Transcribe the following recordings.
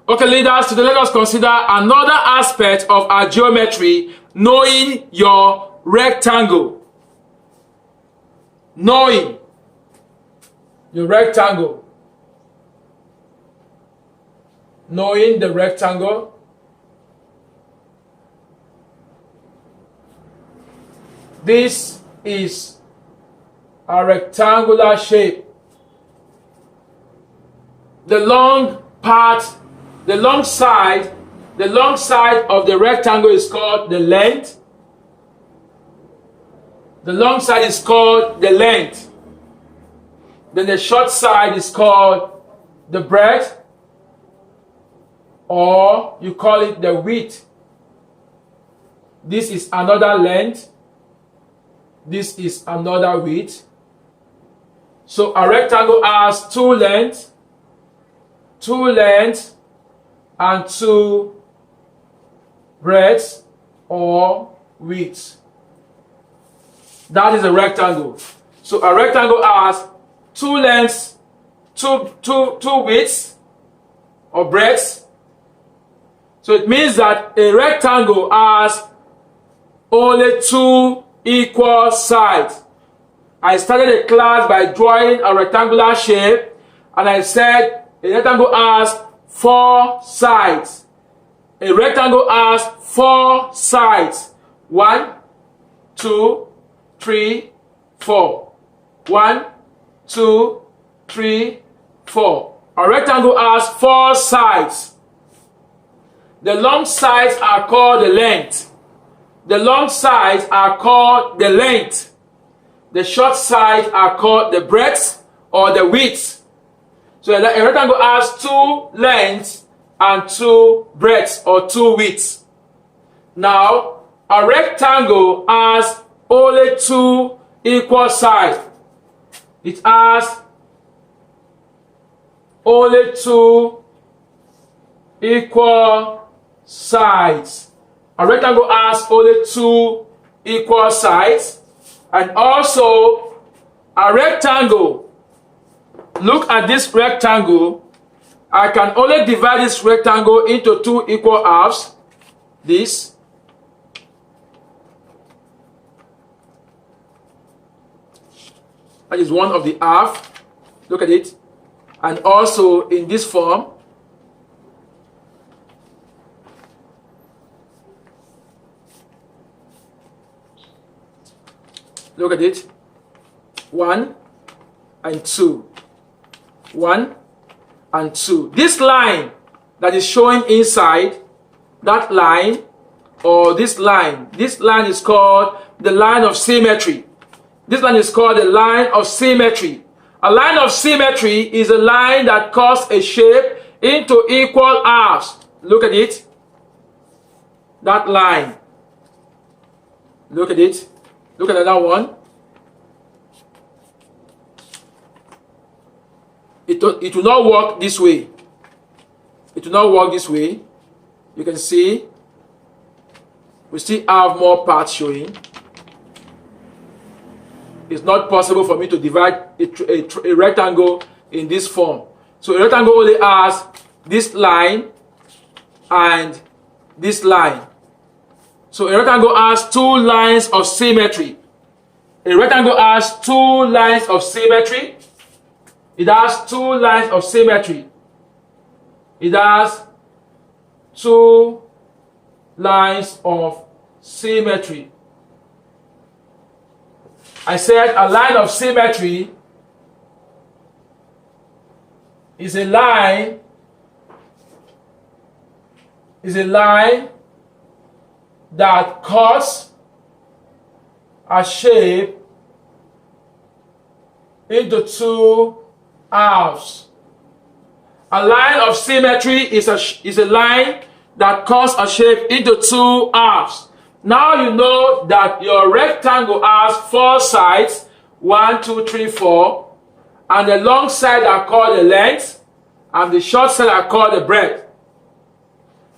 Okay, leaders, today let us consider another aspect of our geometry, knowing your rectangle. Knowing your rectangle. Knowing the rectangle. This is a rectangular shape. The long side of the rectangle is called the length. The long side is called the length. Then the short side is called the breadth, or you call it the width. This is another length. This is another width. So a rectangle has two lengths and two breadths or widths. That is a rectangle. So a rectangle has two lengths, two widths or breadths. So it means that a rectangle has only two equal sides. I started a class by drawing a rectangular shape, and I said a rectangle has four sides. A rectangle has four sides. 1, 2, 3, 4. 1, 2, 3, 4. A rectangle has four sides. The long sides are called the length. The long sides are called the length. The short sides are called the breadth or the width. So a rectangle has two lengths and two breadths or two widths. Now, a rectangle has only two equal sides. It has only two equal sides. A rectangle has only two equal sides. And also, a rectangle, look at this rectangle. I can only divide this rectangle into two equal halves. This. That is one of the half. Look at it. And also in this form. Look at it. 1 and 2. 1 and 2. This line that is showing inside, that line or this line is called the line of symmetry. This line is called the line of symmetry. A line of symmetry is a line that cuts a shape into equal halves. Look at it. That line. Look at it. Look at another one. It will not work this way. It will not work this way. You can see we still have more parts showing. It's not possible for me to divide a rectangle in this form. So a rectangle only has this line and this line. So a rectangle has two lines of symmetry. A rectangle has two lines of symmetry. It has two lines of symmetry. It has two lines of symmetry. I said a line of symmetry is a line that cuts a shape into two halves. A line of symmetry is a line that cuts a shape into two halves. Now you know that your rectangle has four sides, 1, 2, 3, 4, and the long side are called the length, and the short side are called the breadth.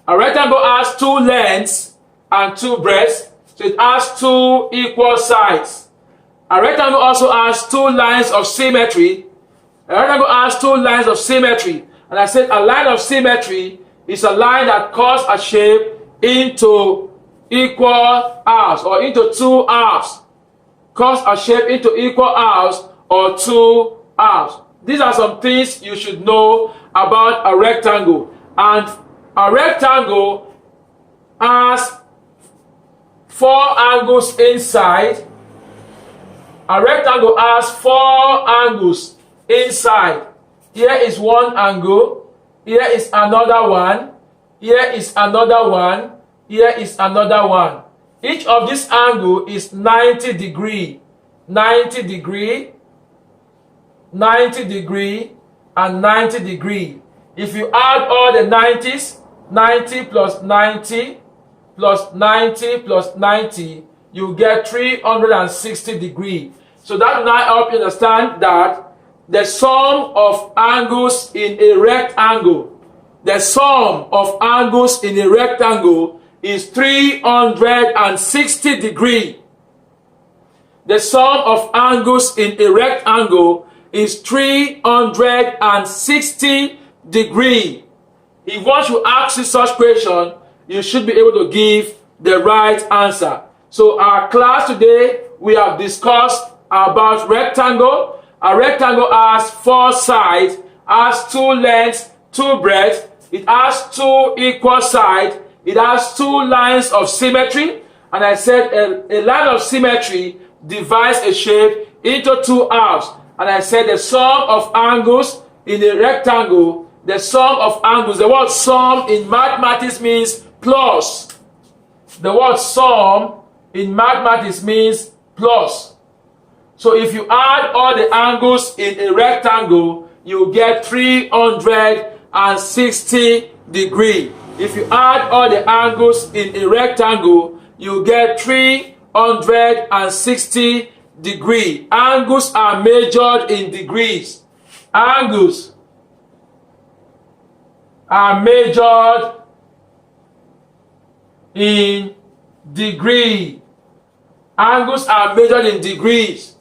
A rectangle has two lengths and two breadths, so it has two equal sides. A rectangle also has two lines of symmetry. A rectangle has two lines of symmetry. And I said a line of symmetry is a line that cuts a shape into equal halves or into two halves. Cuts a shape into equal halves or two halves. These are some things you should know about a rectangle. And a rectangle has four angles inside. A rectangle has four angles inside. Here is one angle. Here is another one. Here is another one. Here is another one. Each of this angle is 90 degree. 90 degree. 90 degree and 90 degree. If you add all the 90s, 90 plus 90 plus 90 plus 90, you get 360 degree. So that will now help you understand that the sum of angles in a rectangle, the sum of angles in a rectangle is 360 degree. The sum of angles in a rectangle is 360 degree. If one should ask you such question, you should be able to give the right answer. So our class today, we have discussed about rectangle. A rectangle has four sides, has two lengths, two breadths. It has two equal sides. It has two lines of symmetry. And I said a line of symmetry divides a shape into two halves. And I said the sum of angles in a rectangle, the sum of angles, the word sum in mathematics means plus. The word sum in mathematics means plus. So if you add all the angles in a rectangle, you get 360 degree. If you add all the angles in a rectangle, you get 360 degree. Angles are measured in degrees. Angles are measured in degree. Angles are measured in degrees.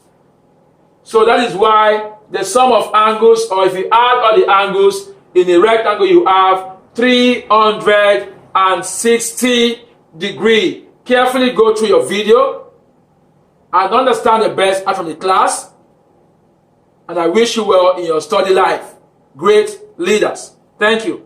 So that is why the sum of angles, or if you add all the angles in a rectangle, you have 360 degree. Carefully go through your video and understand the best out from the class. And I wish you well in your study life. Great leaders. Thank you.